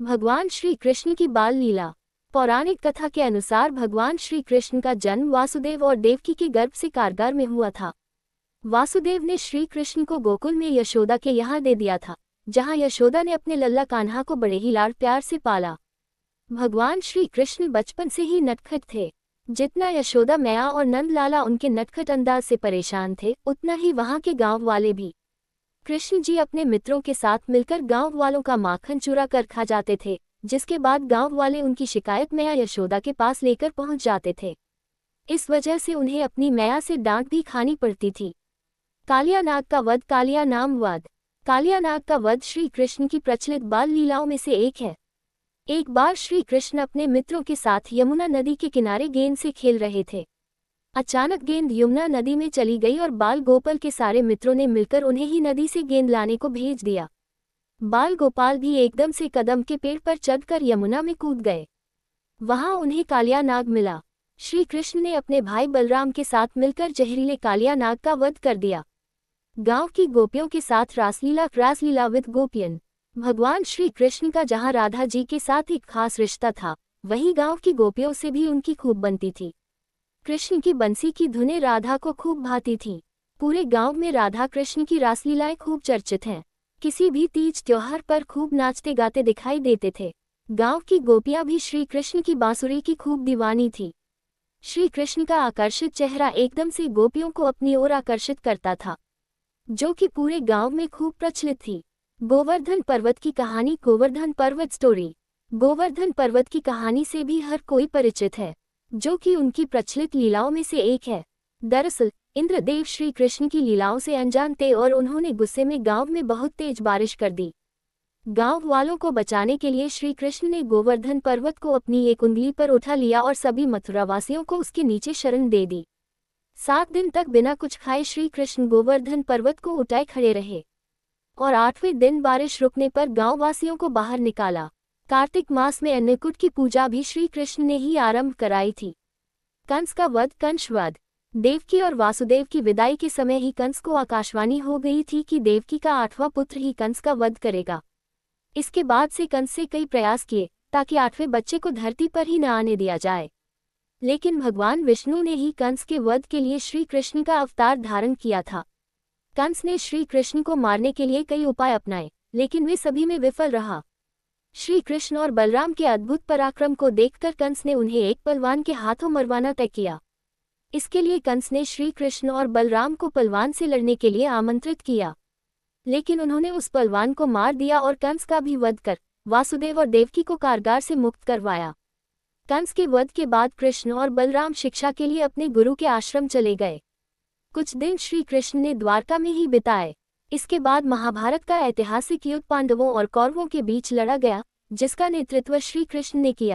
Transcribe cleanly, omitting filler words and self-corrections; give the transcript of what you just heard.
भगवान श्री कृष्ण की बाल लीला। पौराणिक कथा के अनुसार भगवान श्री कृष्ण का जन्म वासुदेव और देवकी के गर्भ से कारगर में हुआ था। वासुदेव ने श्री कृष्ण को गोकुल में यशोदा के यहाँ दे दिया था, जहाँ यशोदा ने अपने लल्ला कान्हा को बड़े ही लाड़ प्यार से पाला। भगवान श्री कृष्ण बचपन से ही नटखट थे। जितना यशोदा मैया और नंद लाला उनके नटखट अंदाज से परेशान थे, उतना ही वहाँ के गांव वाले भी। कृष्ण जी अपने मित्रों के साथ मिलकर गांव वालों का माखन चुरा कर खा जाते थे, जिसके बाद गांव वाले उनकी शिकायत मैया यशोदा के पास लेकर पहुंच जाते थे। इस वजह से उन्हें अपनी मैया से डांट भी खानी पड़ती थी। कालिया नाग का वध। कालिया नाम वध। कालिया नाग का वध श्री कृष्ण की प्रचलित बाल लीलाओं में से एक है। एक बार श्री कृष्ण अपने मित्रों के साथ यमुना नदी के किनारे गेंद से खेल रहे थे। अचानक गेंद यमुना नदी में चली गई और बाल गोपाल के सारे मित्रों ने मिलकर उन्हें ही नदी से गेंद लाने को भेज दिया। बाल गोपाल भी एकदम से कदम के पेड़ पर चढ़कर यमुना में कूद गए। वहां उन्हें कालिया नाग मिला। श्री कृष्ण ने अपने भाई बलराम के साथ मिलकर जहरीले कालिया नाग का वध कर दिया। गांव की गोपियों के साथ रासलीला विद गोपियन। भगवान श्री कृष्ण का जहां राधा जी के साथ एक खास रिश्ता था, वहीं गांव की गोपियों से भी उनकी खूब बनती थी। कृष्ण की बंसी की धुनें राधा को खूब भाती थीं। पूरे गांव में राधा कृष्ण की रासलीलाएं खूब चर्चित हैं। किसी भी तीज त्योहार पर खूब नाचते गाते दिखाई देते थे। गांव की गोपियां भी श्री कृष्ण की बांसुरी की खूब दीवानी थी। श्री कृष्ण का आकर्षित चेहरा एकदम से गोपियों को अपनी ओर आकर्षित करता था, जो कि पूरे गांव में खूब प्रचलित थी। गोवर्धन पर्वत की कहानी। गोवर्धन पर्वत स्टोरी। गोवर्धन पर्वत की कहानी से भी हर कोई परिचित है, जो कि उनकी प्रचलित लीलाओं में से एक है। दरअसल इंद्रदेव श्री कृष्ण की लीलाओं से अनजान थे और उन्होंने गुस्से में गांव में बहुत तेज बारिश कर दी। गांव वालों को बचाने के लिए श्री कृष्ण ने गोवर्धन पर्वत को अपनी एक उंगली पर उठा लिया और सभी मथुरावासियों को उसके नीचे शरण दे दी। 7 दिन तक बिना कुछ खाए श्री कृष्ण गोवर्धन पर्वत को उठाए खड़े रहे और 8वें दिन बारिश रुकने पर गाँव वासियों को बाहर निकाला। कार्तिक मास में अन्नकूट की पूजा भी श्री कृष्ण ने ही आरंभ कराई थी। कंस का वध। कंस वध। देवकी और वासुदेव की विदाई के समय ही कंस को आकाशवाणी हो गई थी कि देवकी का 8वां पुत्र ही कंस का वध करेगा। इसके बाद से कंस से कई प्रयास किए ताकि 8वें बच्चे को धरती पर ही न आने दिया जाए, लेकिन भगवान विष्णु ने ही कंस के वध के लिए श्री कृष्ण का अवतार धारण किया था। कंस ने श्री कृष्ण को मारने के लिए कई उपाय अपनाए, लेकिन वे सभी में विफल रहा। श्री कृष्ण और बलराम के अद्भुत पराक्रम को देखकर कंस ने उन्हें एक पहलवान के हाथों मरवाना तय किया। इसके लिए कंस ने श्री कृष्ण और बलराम को पहलवान से लड़ने के लिए आमंत्रित किया, लेकिन उन्होंने उस पहलवान को मार दिया और कंस का भी वध कर वासुदेव और देवकी को कारागार से मुक्त करवाया। कंस के वध के बाद कृष्ण और बलराम शिक्षा के लिए अपने गुरु के आश्रम चले गए। कुछ दिन श्री कृष्ण ने द्वारका में ही बिताए। इसके बाद महाभारत का ऐतिहासिक युद्ध पांडवों और कौरवों के बीच लड़ा गया, जिसका नेतृत्व श्री कृष्ण ने किया।